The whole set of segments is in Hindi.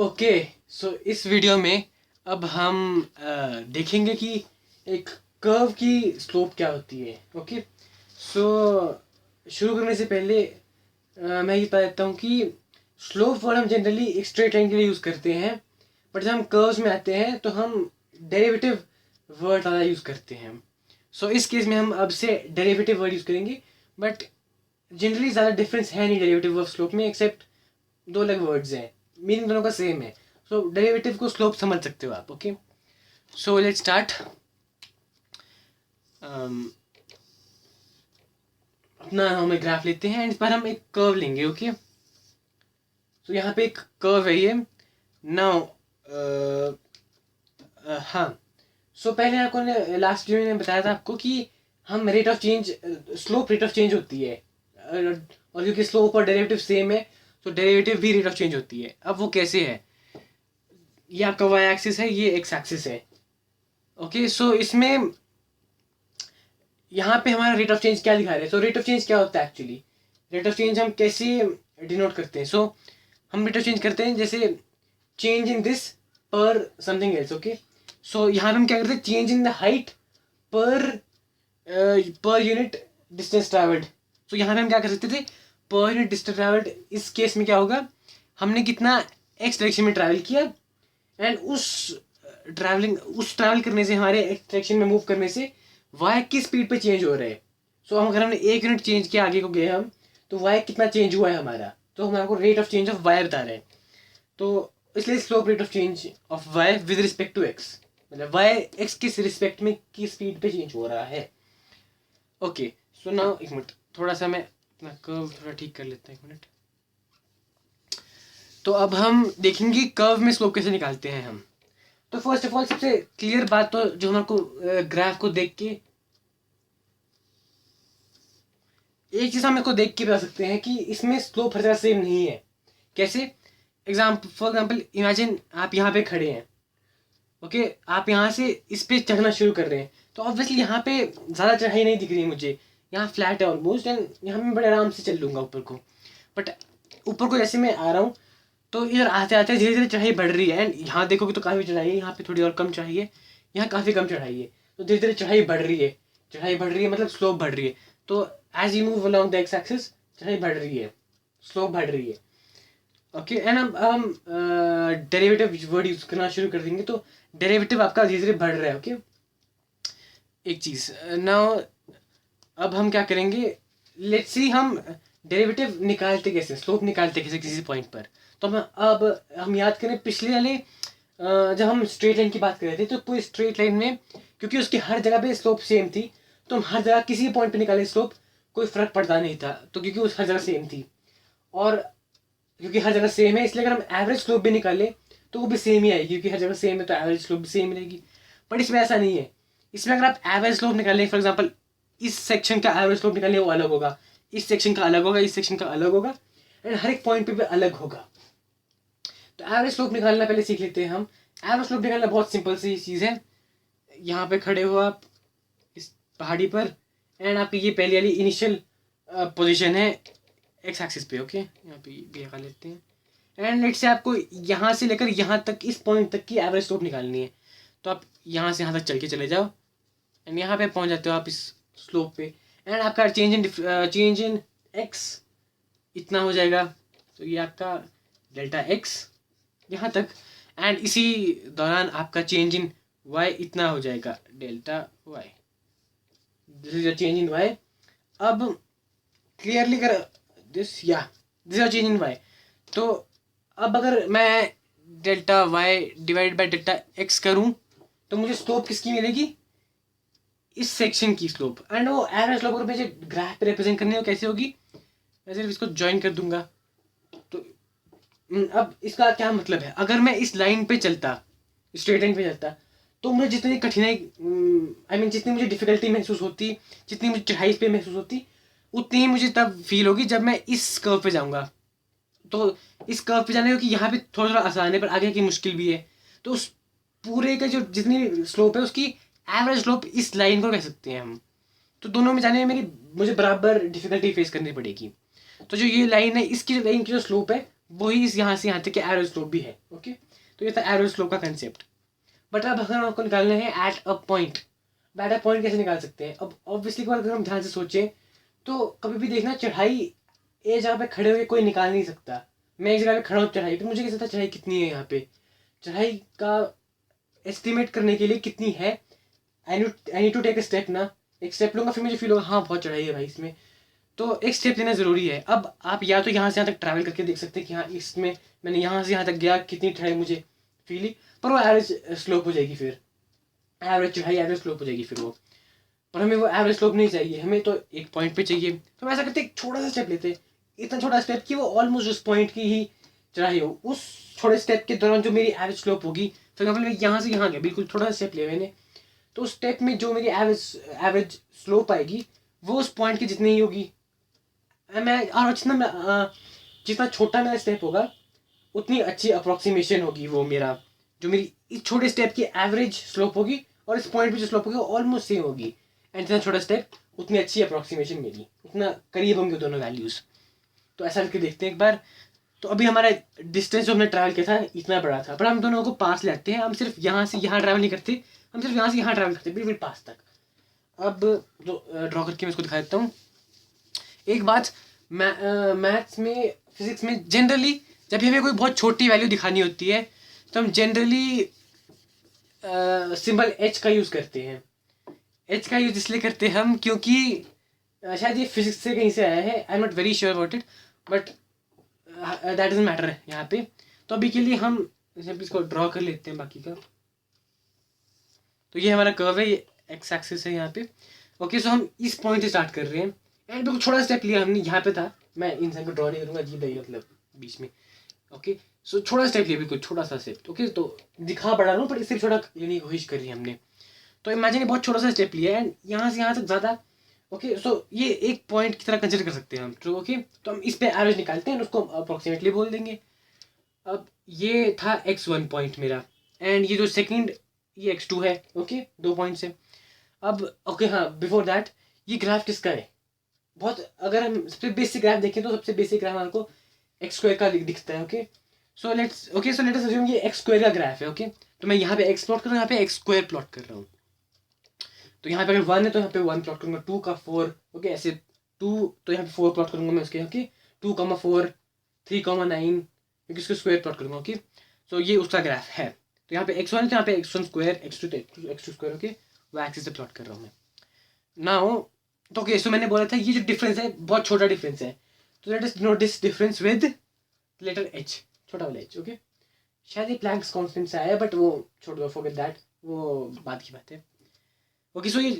ओके, सो इस वीडियो में अब हम देखेंगे कि एक कर्व की स्लोप क्या होती है। ओके, सो शुरू करने से पहले मैं ये बता देता हूँ कि स्लोप वर्ड हम जनरली एक स्ट्रेट लाइन के लिए यूज़ करते हैं, बट जब हम कर्व्स में आते हैं तो हम डेरिवेटिव वर्ड ज़्यादा यूज़ करते हैं। सो इस केस में हम अब से डेरिवेटिव वर्ड यूज़ करेंगे, बट जनरली ज़्यादा डिफरेंस है नहीं डेरिवेटिव और स्लोप में, एक्सेप्ट दो अलग वर्ड्स हैं, मीनिंग दोनों का सेम है। सो डेरिवेटिव को स्लोप समझ सकते हो आप। Okay, so let's start. अपना हमें ग्राफ लेते हैं एंड इस पर हम एक कर्व लेंगे। ओके, सो यहाँ पे एक कर्व है ये। नाउ हाँ, सो पहले आपको लास्ट वीडियो में बताया था आपको कि हम rate of change, slope rate of change होती है, और क्योंकि स्लोप और डेरिवेटिव सेम है तो डेरिवेटिव भी रेट ऑफ चेंज होती है। अब वो कैसे है, ये आपका वाई एक्सिस है, ये एक्स एक्सिस है। ओके, सो इसमें यहाँ पे हमारा रेट ऑफ चेंज क्या दिखा रहे हैं। सो रेट ऑफ चेंज क्या होता है एक्चुअली, रेट ऑफ चेंज हम कैसे डिनोट करते हैं। सो हम रेट ऑफ चेंज करते हैं जैसे change in this per something else. Okay, so यहाँ पे हम क्या करते हैं, change in the height per unit distance travelled. So यहाँ पे हम क्या कर सकते थे, पर यूनिट डिस्टेंस ट्रैवल्ड। इस केस में क्या होगा, हमने कितना एक्स डायरेक्शन में ट्रैवल किया एंड उस ट्रैवल करने से, हमारे एक्स डायरेक्शन में मूव करने से वाई की स्पीड पे चेंज हो रहे हैं। सो हम अगर हमने 1 यूनिट चेंज किया आगे को गए हम, तो वाई कितना चेंज हुआ है हमारा, तो हमारे को rate of change of Y बता रहे हैं। तो इसलिए slope rate of change of Y with respect to X, मतलब वाई एक्स किस रिस्पेक्ट में की स्पीड पे चेंज हो रहा है। ओके, सो नाउ एक मिनट, थोड़ा सा मैं अपना कर्व थोड़ा ठीक कर लेता हूँ, एक मिनट। तो अब हम देखेंगे कर्व में स्लोप कैसे निकालते हैं हम। तो फर्स्ट ऑफ ऑल सबसे क्लियर बात तो जो हमारे को ग्राफ को देख के, एक चीज़ हम इसको देख के बता सकते हैं कि इसमें स्लोप हर जगह सेम नहीं है। कैसे, फॉर एग्जाम्पल इमेजिन आप यहाँ पे खड़े हैं। ओके, आप यहाँ से इस पे चढ़ना शुरू कर रहे हैं, तो ऑब्वियसली यहाँ पे ज़्यादा चढ़ाई नहीं दिख रही है मुझे, यहाँ फ्लैट है ऑलमोस्ट, एंड यहाँ मैं बड़े आराम से चल लूँगा ऊपर को। बट ऊपर को जैसे मैं आ रहा हूँ तो इधर आते आते धीरे धीरे चढ़ाई बढ़ रही है, एंड यहाँ देखोगे तो काफ़ी चढ़ाई है, यहाँ पे थोड़ी और कम चढ़ाई है, यहाँ काफ़ी कम चढ़ाई है। तो धीरे धीरे चढ़ाई बढ़ रही है, चढ़ाई बढ़ रही है मतलब स्लोप बढ़ रही है। तो as you move along the X axis चढ़ाई बढ़ रही है, स्लोप बढ़ रही है। ओके, एंड हम डेरिवेटिव वर्ड यूज करना शुरू कर देंगे, तो डेरिवेटिव आपका धीरे धीरे बढ़ रहा है। ओके, एक चीज़ नाउ, अब हम क्या करेंगे, लेट्स सी हम डेरिवेटिव निकालते कैसे, स्लोप निकालते कैसे किसी पॉइंट पर। तो हम याद करें पिछले वाले जब हम स्ट्रेट लाइन की बात कर रहे थे, तो पूरी स्ट्रेट लाइन में क्योंकि उसकी हर जगह पे स्लोप सेम थी, तो हम हर जगह किसी पॉइंट पे निकाले स्लोप कोई फर्क पड़ता नहीं था, तो क्योंकि उस हर जगह सेम थी, और क्योंकि हर जगह सेम है इसलिए अगर हम एवरेज स्लोप भी निकालें तो वो भी सेम ही आएगी, क्योंकि हर जगह सेम है तो एवरेज स्लोप भी सेम रहेगी। बट इसमें ऐसा नहीं है, इसमें अगर आप एवरेज स्लोप निकालें, फॉर एग्जाम्पल इस सेक्शन का एवरेज स्लोप निकालें वो अलग होगा, इस सेक्शन का अलग होगा, इस सेक्शन का अलग होगा, एंड हर एक पॉइंट पे भी अलग होगा। तो एवरेज स्लोप निकालना पहले सीख लेते हैं हम। एवरेज स्लोप निकालना बहुत सिंपल सी चीज़ है। यहाँ पे खड़े हो आप इस पहाड़ी पर, एंड आपकी ये पहली वाली इनिशियल पोजीशन है एक्स एक्सिस पे। ओके, यहाँ पे भी लगा लेते हैं, एंड लेट से आपको यहाँ से लेकर यहाँ तक, इस पॉइंट तक की एवरेज स्लोप निकालनी है। तो आप यहाँ से यहाँ तक चल के चले जाओ, एंड यहाँ पे पहुँच जाते हो आप इस स्लोप पे, एंड आपका चेंज इन एक्स इतना हो जाएगा। तो ये आपका डेल्टा एक्स यहाँ तक, एंड इसी दौरान आपका चेंज इन वाई इतना हो जाएगा, delta Y. This is change in Y. अब क्लियरली कर दिस, या this is change in Y. तो अब अगर मैं delta Y divide by delta X करूँ तो मुझे स्लोप किसकी मिलेगी, इस सेक्शन की स्लोप, एंड वो एवरेज स्लोप अगर मुझे ग्राफ पे रिप्रेजेंट करनी हो कैसे होगी, मैं सिर्फ इसको ज्वाइन कर दूंगा। तो अब इसका क्या मतलब है, अगर मैं इस लाइन पे चलता, स्ट्रेट लाइन पे चलता, तो मुझे जितनी कठिनाई, जितनी मुझे डिफिकल्टी महसूस होती, जितनी मुझे चढ़ाई पे महसूस होती, उतनी ही मुझे तब फील होगी जब मैं इस कर्व पे जाऊंगा। तो इस कर्व पे जाने की यहाँ पे थोड़ा थोड़ा आसान है, पर आगे की मुश्किल भी है। तो उस पूरे का जो जितनी स्लोप है उसकी एवरेज स्लोप इस लाइन को कह सकते हैं हम। तो दोनों में जाने में मुझे बराबर डिफिकल्टी फेस करनी पड़ेगी। तो जो ये लाइन है, इसकी लाइन की जो स्लोप है वही इस यहाँ से यहाँ तक के एरो स्लोप भी है। ओके, तो ये था एरो स्लोप का कंसेप्ट। बट अब अगर आपको निकालना है at a point, at a point कैसे निकाल सकते हैं? अब ऑब्वियसली अगर हम ध्यान से सोचें तो कभी भी देखना, चढ़ाई ये जगह पे खड़े होकर कोई निकाल नहीं सकता। मैं एक जगह पे खड़ा हूँ चढ़ाई तो मुझे कैसे पता चढ़ाई कितनी है? यहाँ पे चढ़ाई का एस्टिमेट करने के लिए कितनी है, I need to take a step ना। एक स्टेप लूँगा फिर मुझे फील होगा हाँ बहुत चढ़ाई है भाई इसमें, तो एक स्टेप लेना ज़रूरी है। अब आप या तो यहाँ से यहाँ तक ट्रैवल करके देख सकते हैं कि हाँ इसमें मैंने यहाँ से यहाँ तक गया, कितनी चढ़ाई मुझे फील हुई, पर वो एवरेज स्लोप हो जाएगी, फिर एवरेज चढ़ाई एवरेज स्लोप हो जाएगी फिर वो। पर हमें वो एवरेज स्लोप नहीं चाहिए, हमें तो एक पॉइंट पे चाहिए। तो हम ऐसा करते एक छोटा सा स्टेप लेते, इतना छोटा स्टेप कि वो ऑलमोस्ट उस पॉइंट की ही चढ़ाई हो। उस छोटे स्टेप के दौरान जो मेरी एवरेज स्लोप होगी, फॉर एग्जाम्पल मैं यहाँ से यहाँ गया, बिल्कुल थोड़ा सा स्टेप लिया मैंने, तो उस स्टेप में जो मेरी एवरेज स्लोप आएगी वो उस पॉइंट की जितनी ही होगी। मैं और जितना छोटा मेरा स्टेप होगा उतनी अच्छी अप्रोक्सीमेशन होगी वो मेरा, जो मेरी इस छोटे स्टेप की एवरेज स्लोप होगी और इस पॉइंट पे जो स्लोप होगी वो ऑलमोस्ट सेम होगी। एंड जितना छोटा स्टेप उतनी अच्छी अप्रोक्सीमेशन मेरी, उतना करीब होंगे दोनों वैल्यूज़। तो ऐसा करके देखते हैं एक बार। तो अभी हमारा डिस्टेंस जो हमने ट्रैवल किया था इतना बड़ा था, पर हम दोनों को पास ले आते हैं। हम सिर्फ यहाँ से यहाँ ट्रैवल नहीं करते, हम सिर्फ यहाँ से यहाँ ट्रैवल करते बिल्कुल पास तक। अब ड्रॉ करके मैं इसको दिखा देता हूँ। एक बात, मैथ्स में फिजिक्स में जनरली जब भी हमें कोई बहुत छोटी वैल्यू दिखानी होती है तो हम जनरली सिंबल एच का यूज़ करते हैं। एच का यूज़ इसलिए करते हैं हम क्योंकि शायद ये फिजिक्स से कहीं से आया है, I am not very sure about it, but that doesn't matter यहाँ पे। तो अभी के लिए हम इसको ड्रॉ कर लेते हैं बाकी का। तो ये हमारा कर्व है, ये एक्स एक्सिस है यहाँ पे। ओके, सो हम इस पॉइंट से स्टार्ट कर रहे हैं एंड बिल्कुल छोटा स्टेप लिया हमने, यहाँ पे था। मैं इन सब को ड्रॉ नहीं करूँगा, अजीब लगेगा मतलब बीच में। ओके, सो छोटा स्टेप लिया, बिल्कुल छोटा सा स्टेप। ओके, तो दिखा बड़ा रहा हूँ पर इससे छोटा लेने की कोशिश करी हमने। तो इमेजिन बहुत छोटा सा स्टेप लिया एंड यहाँ से यहाँ तक ज़्यादा। ओके, सो ये एक पॉइंट की तरह कंसिडर कर सकते हैं हम। तो ओके, तो हम इस पे एवरेज निकालते हैं, उसको अप्रोक्सीमेटली बोल देंगे। अब ये था x1 पॉइंट मेरा, एंड ये जो सेकंड ये x2 है। ओके, 2 पॉइंट्स है। अब ओके हाँ, बिफोर दैट ये ग्राफ किसका है? बहुत, अगर हम सबसे बेसिक ग्राफ देखें तो सबसे बेसिक ग्राफ हमारे को एक्स स्क्वायर का दिखता है। ओके, सो लेट्स अज्यूम ये एक्स स्क्वायर का ग्राफ है। ओके, तो मैं यहाँ पे एक्स प्लॉट कर रहा हूँ, यहाँ पे एक्स स्क्वायर प्लॉट कर रहा हूँ। तो यहाँ पे अगर 1 है तो यहाँ पे 1 प्लॉट करूँगा, 2 का 4। ओके, ऐसे 2 तो यहाँ पे 4 प्लॉट करूँगा मैं उसके। ओके, 2,4 3,9 क्योंकि इसको स्क्वायर प्लॉट करूँगा। ओके, सो ये उसका ग्राफ है। तो यहाँ पे x1 है तो यहाँ पे x1 square, x2 square. Okay, वो एक्सिस से प्लॉट कर रहा हूँ मैं नाउ। तो ओके, सो मैंने बोला था ये जो डिफरेंस है बहुत छोटा डिफरेंस है, तो let us note this difference with letter h, छोटा वाला h। ओके, शायद ये प्लैंक्स कांस्टेंट से आया है बट वो छोड़ दो, फॉरगेट दैट, वो बाद की बात है। ओके, सो ये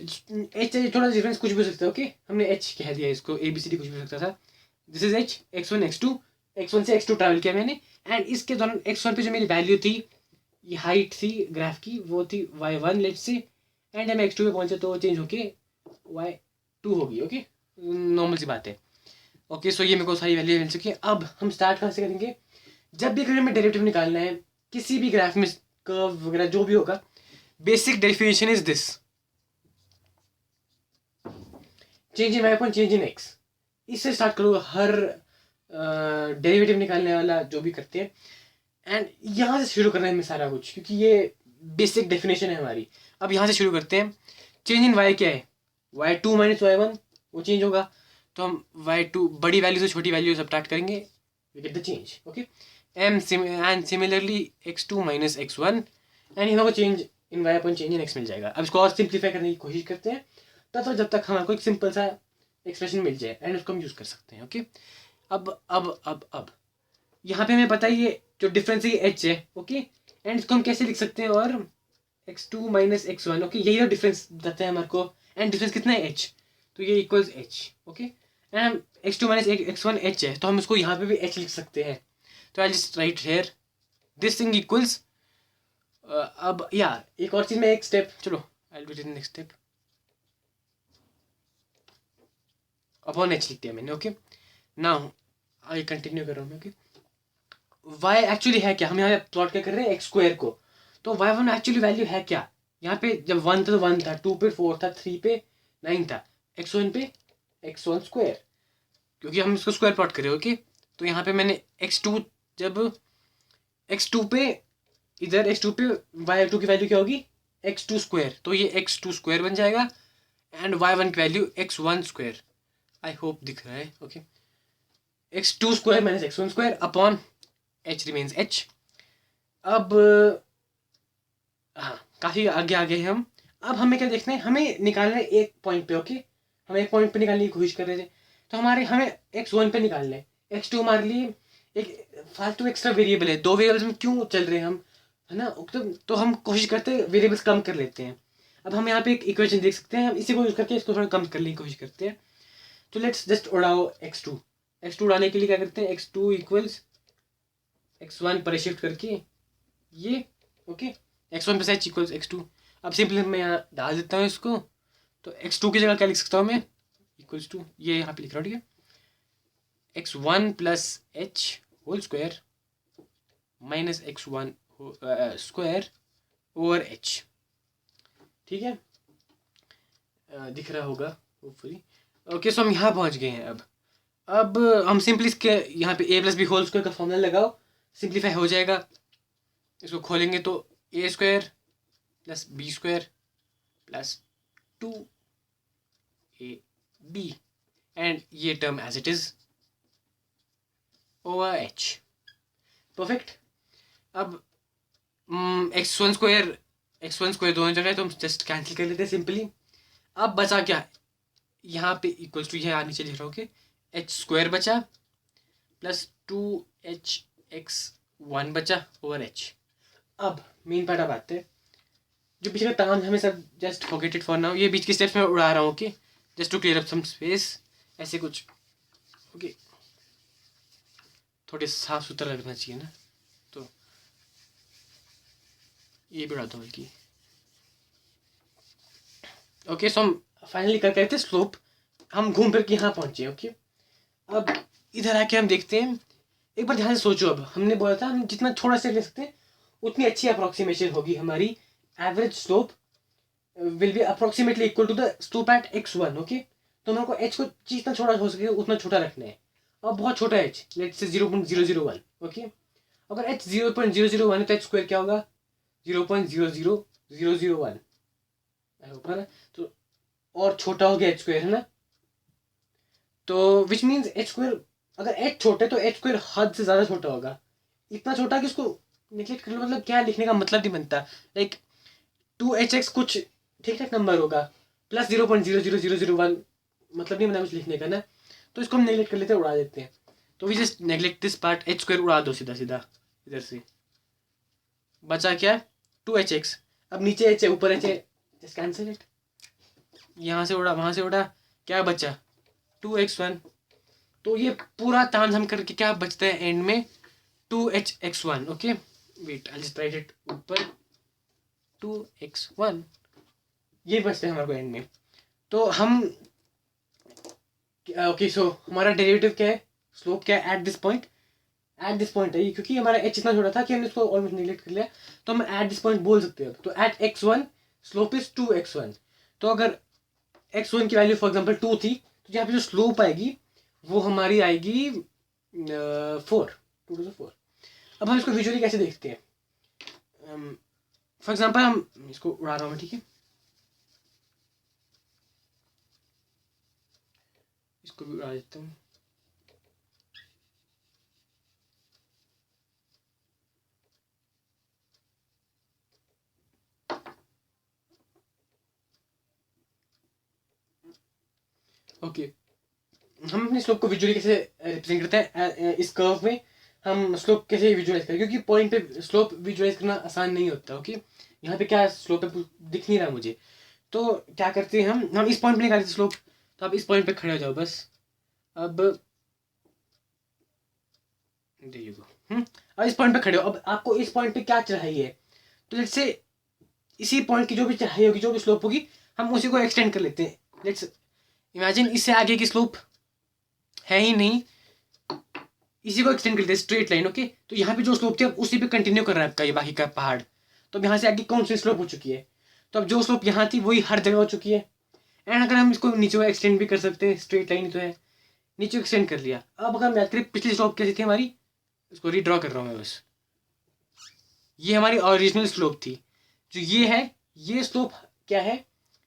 h थोड़ा डिफरेंस कुछ भी हो सकता है। ओके, हमने h कह दिया इसको, ABCD कुछ भी हो सकता था। This is h, x1 x2, x1 से x2 ट्रैवल किया मैंने एंड इसके दौरान x1 पे जो मेरी वैल्यू थी, ये हाइट थी ग्राफ की, वो थी y1 लेट्स से, एंड जब मैं x2 पे पहुंचे तो चेंज होके y2 होगी। ओके, नॉर्मल सी बात है। ओके, सो ये मेरे को सारी वैल्यू मिल चुकी है। अब हम स्टार्ट कहाँ से करेंगे? जब भी अगर हमें डेरिवेटिव निकालना है किसी भी ग्राफ में, कर्व वगैरह जो भी होगा, basic definition is this, change in Y upon change in X. इससे स्टार्ट करो हर डेरिवेटिव निकालने वाला जो भी करते हैं, एंड यहाँ से शुरू करना है हमें सारा कुछ, क्योंकि ये बेसिक डेफिनेशन है हमारी। अब यहाँ से शुरू करते हैं। चेंज इन वाई क्या है? y2 माइनस y1, वो चेंज होगा। तो हम y2 बड़ी वैल्यू से छोटी वैल्यू सब्ट्रैक्ट करेंगे, we get the change. Okay, and similarly x2 minus x1, and यहाँ को change in Y upon change in X मिल जाएगा। अब इसको और सिंप्लीफाई करने की कोशिश करते हैं तब तक जब तक हमारे को एक सिंपल सा एक्सप्रेशन मिल जाए एंड उसको हम यूज़ कर सकते हैं। ओके, अब यहाँ पे हमें पता है ये जो डिफरेंस है ये h है। ओके, एंड इसको हम कैसे लिख सकते हैं? और x2 माइनस x1। ओके, यही तो डिफरेंस बताता है हमारे को, एंड डिफरेंस कितना है? h, तो ये equals h। Okay, and x2 minus x1 h है, तो हम इसको यहाँ पे भी h लिख सकते हैं। तो I just write here this thing equals. अब या एक और चीज़ में एक स्टेप, चलो I do it in next step, upon h लिख दिया मैंने। ओके, नाउ आई कंटिन्यू कर रहा हूँ। ओके, y एक्चुअली है क्या? हम यहाँ पे प्लॉट क्या कर रहे हैं? एक्स स्क्वायर को। तो y1 एक्चुअली वैल्यू है क्या? यहाँ पे जब 1 था तो 1 था, 2 पे 4 था, 3 पे 9 था, x1 पे x1 स्क्वायर, क्योंकि हम इसको स्क्वायर प्लॉट कर रहे हैं। ओके, तो यहाँ पे मैंने x2 जब x2 पे इधर x2 पे y2 की वैल्यू क्या होगी x2 स्क्वायर, तो ये x2 स्क्वायर बन जाएगा एंड y1 की value x1 square. I hope दिख रहा है। Okay, x2 square minus x1 square upon h remains h। अब हाँ, काफ़ी आगे आगे हैं हम। अब हमें क्या देखना है, हमें निकालना है एक पॉइंट पे। ओके, हम एक पॉइंट पे निकालने की कोशिश कर रहे थे, तो हमें x1 पे निकालना है। x2 हमारे लिए एक फालतू एक्स्ट्रा वेरिएबल है, दो वेरिएबल्स में क्यों चल रहे हैं हम, है ना। तो हम कोशिश करते हैं वेरिएबल्स कम कर लेते हैं। अब हम यहाँ पे एक इक्वेशन देख सकते हैं, हम इसी को यूज करके इसको थोड़ा कम करने की कोशिश करते हैं। तो लेट्स जस्ट उड़ाओ x2 उड़ाने के लिए क्या करते हैं, x2 इक्वल्स x1 पर शिफ्ट करके ये। Okay, x1 plus h equals x2। अब सिंपली मैं यहाँ डाल देता हूँ इसको, तो x2 की जगह क्या लिख सकता हूँ मैं, इक्वल्स टू ये यहाँ पे लिख रहा हूँ, ठीक है, x1 plus h whole square minus x1 square over h। ठीक है, दिख रहा होगा होपफुली। ओके, सो हम यहाँ पहुँच गए हैं। अब हम सिंपली इसके यहाँ पे a plus B whole square का फॉर्मूला लगाओ, सिंप्लीफाई हो जाएगा। इसको खोलेंगे तो a square plus B square plus 2ab and ये term as it is over h। Perfect. अब x1 स्क्वायर दोनों जगह, तो हम जस्ट कैंसिल कर लेते हैं सिंपली। अब बचा क्या, यहाँ पे इक्वल्स टू यहाँ नीचे लिख रहा हूँ कि h स्क्वायर बचा प्लस 2hx1 बचा ओवर h। अब मेन पार्ट अब आते हैं, जो पीछे का ताम हमें सब just forget it for now. ये बीच के स्टेप्स में उड़ा रहा हूँ, okay, just to clear up some space, ऐसे कुछ। ओके, थोड़े साफ सुथरा लगना चाहिए ना, तो ये भी उड़ाता हूँ बल्कि। ओके, सो हम फाइनली कर कहते हैं स्लोप, हम घूम फिर के यहाँ पहुँचे। ओके, अब इधर आके हम देखते हैं, एक बार ध्यान से सोचो। अब हमने बोला था हम जितना छोटा स्टेप ले सकते हैं उतनी अच्छी अप्रोक्सीमेशन होगी हमारी। Average slope will be approximately equal to the slope at x1। Okay, तो मेरे को h को जितना छोटा हो सके उतना छोटा रखना है। अब बहुत छोटा h, लेट्स से 0.001। ओके, अगर h 0.001 है तो h स्क्वायर क्या होगा, 0.00001। तो और छोटा हो गया h स्क्वायर, है ना। तो विच मीन्स h स्क्वायर, अगर h छोटा है तो h स्क्वायर हद से ज़्यादा छोटा होगा, इतना छोटा कि उसको निगलेक्ट कर लो। मतलब क्या लिखने का मतलब नहीं बनता। लाइक 2hx कुछ ठीक ठाक नंबर होगा, प्लस 0.00001 मतलब नहीं बना कुछ लिखने का ना, तो इसको हम नेगलेक्ट कर लेते हैं, उड़ा देते हैं। तो we just neglect this part, h square उड़ा दो सीधा सीधा इधर से। बचा क्या, 2hx। अब नीचे h है ऊपर h है, जस्ट कैंसिल इट। यहाँ से उड़ा वहाँ से उड़ा, क्या बचा 2x1। तो ये पूरा तामझाम करके क्या बचता है एंड में, 2hx1। Okay, wait I just write it ऊपर, 2x1 ये बचते हैं हमारे को एंड में। तो हम ओके, सो हमारा डेरिवेटिव क्या है, स्लोप क्या है एट दिस पॉइंट है ये, क्योंकि हमारा h इतना छोटा था कि हमने इसको ऑलमोस्ट निगलेक्ट कर लिया, तो हम एट दिस पॉइंट बोल सकते हैं। तो eight x1 slope is 2x1। तो अगर x1 की वैल्यू फॉर एग्जांपल 2 थी, तो यहाँ पे जो स्लोप आएगी वो हमारी आएगी 4, 2 to 4। अब हम इसको विजुअली कैसे देखते हैं, फॉर एग्जांपल हम इसको उड़ा रहा हूँ, ठीक है, इसको भी उड़ा देता हूँ। ओके, हम अपने स्लोप को विजुअली कैसे रिप्रेजेंट करते हैं, इस कर्व में हम स्लोप कैसे विजुअलाइज करें, क्योंकि पॉइंट पे स्लोप विजुअलाइज करना आसान नहीं होता। ओके, यहाँ पे क्या स्लोप है दिख नहीं रहा मुझे, तो क्या करते हैं हम इस पॉइंट पे निकालते हैं स्लोप। तो आप इस पॉइंट पे खड़े हो जाओ बस। अब अब इस पॉइंट पे खड़े हो, अब आपको इस पॉइंट पे क्या चढ़ाई है, तो लेट्स से इसी पॉइंट की जो भी चढ़ाई होगी, जो भी स्लोप होगी, हम उसी को एक्सटेंड कर लेते हैं। लेट्स इमेजिन इससे आगे की स्लोप है ही नहीं, इसी को एक्सटेंड करते हैं स्ट्रेट लाइन। ओके, तो यहाँ पे जो स्लोप थी अब उसी पे कंटिन्यू कर रहा है आपका ये बाकी का पहाड़। तो अब यहाँ से आगे कौन सी स्लोप हो चुकी है, तो अब जो स्लोप यहाँ थी वही हर जगह हो चुकी है। एंड अगर हम इसको नीचे एक्सटेंड भी कर सकते हैं, स्ट्रेट लाइन तो है, नीचे एक्सटेंड कर लिया। अब अगर हम बात करें पिछली स्लोप कैसी थी हमारी, इसको रीड्रॉ कर रहा हूँ मैं बस। ये हमारी ओरिजिनल स्लोप थी। जो ये है, ये स्लोप क्या है,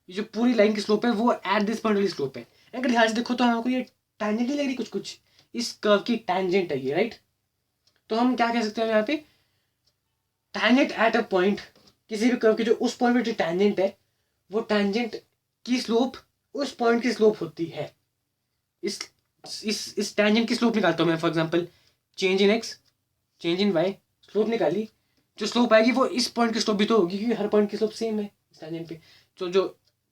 ये जो पूरी लाइन की स्लोप है वो एट दिस पॉइंट वाली स्लोप है। अगर ध्यान से देखो तो हमको ये टैंजेंट नहीं लग रही, कुछ कुछ इस कर्व की टैंजेंट है ये, राइट। तो हम क्या कह सकते हैं यहाँ पे, टैंजेंट एट अ पॉइंट, किसी भी कर्व की जो उस पॉइंट पे जो टैंजेंट है, वो टैंजेंट की स्लोप उस पॉइंट की स्लोप होती है। इस इस टैंजेंट की स्लोप निकालता हूँ मैं, for example change in X, change in Y, slope निकाली। जो स्लोप आएगी वो इस पॉइंट की स्लोप भी तो होगी, क्योंकि हर पॉइंट की स्लोप सेम है इस टैंजेंट पे। तो जो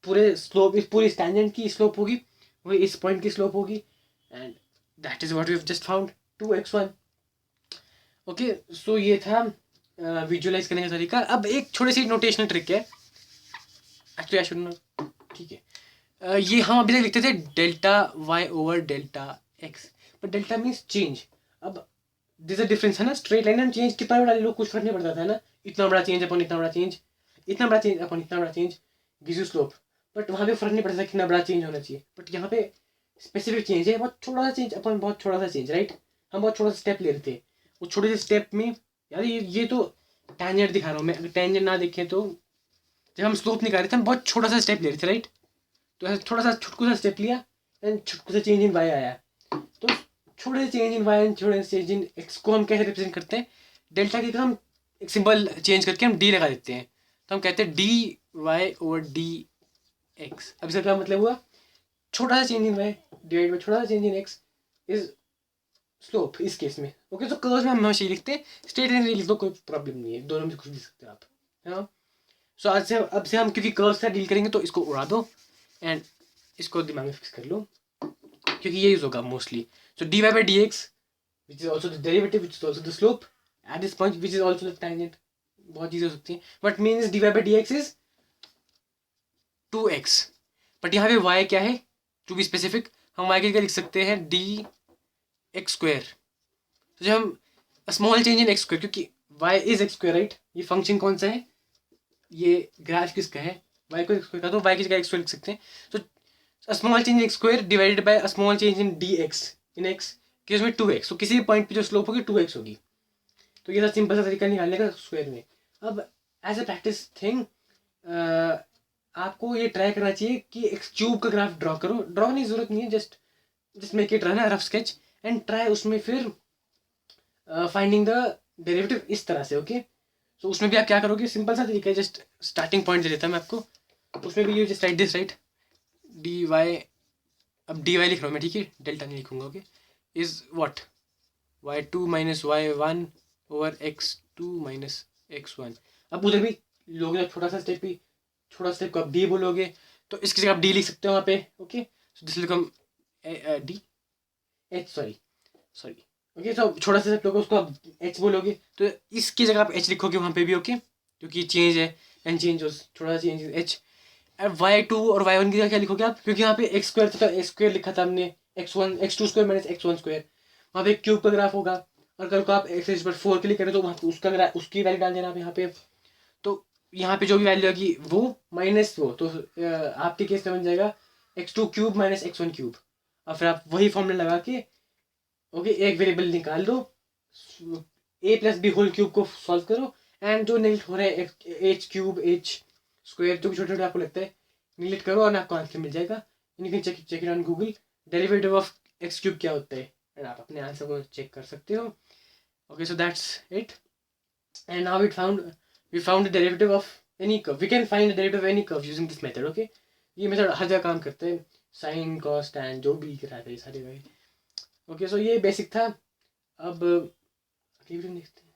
पूरे स्लोप, इस पूरी टैंजेंट की स्लोप होगी वही इस पॉइंट की स्लोप होगी। And that is what we have just found, 2x1। Okay, so ये था विजुअलाइज करने का तरीका। अब एक छोटी सी नोटेशनल ट्रिक है, एक्चुअली आई शुड नो, ठीक है। ये हम अभी तक लिखते थे delta Y over delta X, but delta means change. अब दिस अ डिफरेंस है ना, स्ट्रेट लाइन हम चेंज कितना बड़ा ले लो कुछ फर्क नहीं पड़ता था ना, इतना बड़ा चेंज अपन इतना बड़ा चेंज, इतना बड़ा चेंज अपन इतना बड़ा change, gives you slope. But वहाँ पे फर्क नहीं पड़ता कितना बड़ा चेंज होना चाहिए, बट यहाँ पे स्पेसिफिक चेंज है, बहुत छोटा सा चेंज, अपन बहुत छोटा सा चेंज, राइट। हम बहुत छोटा सा स्टेप ले रहे थे, उस छोटे से स्टेप में यार ये तो टैंजेंट दिखा रहा हूँ मैं, अगर टैंजेंट ना देखें तो जब हम स्लोप निकाल रहे थे हम बहुत छोटा सा स्टेप ले रहे थे, राइट। तो ऐसे थोड़ा सा छुटकू सा स्टेप लिया एंड छुटकू सा चेंज इन वाई आया। तो छोटे से चेंज इन वाई एंड छोटे से चेंज इन एक्स को हम कैसे रिप्रेजेंट करते हैं, डेल्टा की हम एक सिंबल चेंज करके हम डी लगा देते हैं, तो हम कहते हैं D Y over D X. अब इसका क्या मतलब हुआ, छोटा सा change in Y divide by छोटा सा change in X is slope इस केस में। ओके, तो कर्व्स में हम हमेशा लिखते हैं, स्ट्रेट लाइन लिख दो कोई प्रॉब्लम नहीं है, दोनों में कुछ लिख सकते हो आप, है ना। सो आज से अब से हम क्योंकि कर्व्स से डील करेंगे तो इसको उड़ा दो एंड इसको दिमाग में फिक्स कर लो, क्योंकि ये यूज होगा mostly. So D Y by D X which is also the derivative which is also the slope at this point which is also the tangent, बहुत चीज़ें हो सकती हैं, but means D Y by D X is 2x। But यहाँ पे y क्या है, टू बी स्पेसिफिक, हम y की जगह लिख सकते हैं डी एक्स स्क्वेयर। तो जब हम small change in x square, क्योंकि y is x square, right. ये फंक्शन कौन सा है, ये ग्राफ किसका है, y को एक्स स्क्वेयर का, तो y की जगह एक्स स्क्वेयर लिख सकते हैं। तो small change in x square divided by small change in D x in x, कि उसमें 2x, तो किसी भी पॉइंट पे जो स्लोप होगी 2x होगी। तो ये था सिंपल सा तरीका निकालने का स्क्वायर में। अब एज अ प्रैक्टिस थिंग आपको ये ट्राई करना चाहिए कि एक क्यूब का ग्राफ ड्रॉ करो, ड्रॉ नहीं जरूरत नहीं है, just make it run rough sketch and try उसमें फिर फाइंडिंग द डेरिवेटिव इस तरह से। ओके, तो उसमें भी आप क्या करोगे, सिंपल सा तरीका है, जस्ट स्टार्टिंग पॉइंट दे देता मैं आपको। उसमें भी ये just write this, right, D Y, अब डी वाई लिख रहा हूँ मैं, ठीक है, डेल्टा नहीं लिखूंगा। Okay, is what y2 minus y1 over x2 minus x1। अब उधर भी लोगे तो छोटा सा स्टेप भी, छोटा स्टेप को आप डी बोलोगे, तो इसकी जगह आप डी लिख सकते हो वहाँ पे। Okay, so this will come D H, sorry okay, तो छोटा सा स्टेप लोगे उसको आप एच बोलोगे, तो इसकी जगह आप एच लिखोगे वहाँ पे भी। ओके, क्योंकि चेंज है एंड चेंज छोटा सा चेंज एच। अब y2 और y1 की जगह क्या लिखोगे आप, क्योंकि यहाँ पे एक्स स्क्वायर था, एक्स स्क्वायर लिखा था हमने, x2 square minus x1 square, वहाँ पे क्यूब का ग्राफ होगा, और कल को आप एक्स पर 4 क्लिक करें तो वहाँ पे उसका उसकी वैल्यू डाल देना आप यहाँ पे। तो यहाँ पे जो भी वैल्यू आएगी वो माइनस वो, तो आपके केस में बन जाएगा x2 cube minus x1 cube. और फिर आप वही फॉर्मूला लगा के ओके एक वेरिएबल निकाल दो, a plus B whole cube को सॉल्व करो, एंड जो नेगलेक्ट हो रहा है एच क्यूब एच स्क्वायर, जो भी छोटे छोटे आपको लगता है नेगलेक्ट करो और आपको आंसर मिल जाएगा। You can check it on Google, derivative of X cube क्या होता है, एंड आप अपने आंसर को चेक कर सकते हो। Okay, so that's it, and now we found the derivative of any curve. We can find the derivative of any curve using this method. Okay, ये मेथड हर जगह काम करते हैं, साइन कॉस टैन जो भी कराते हैं सारे भाई। ओके, सो ये बेसिक था। अब देखते हैं।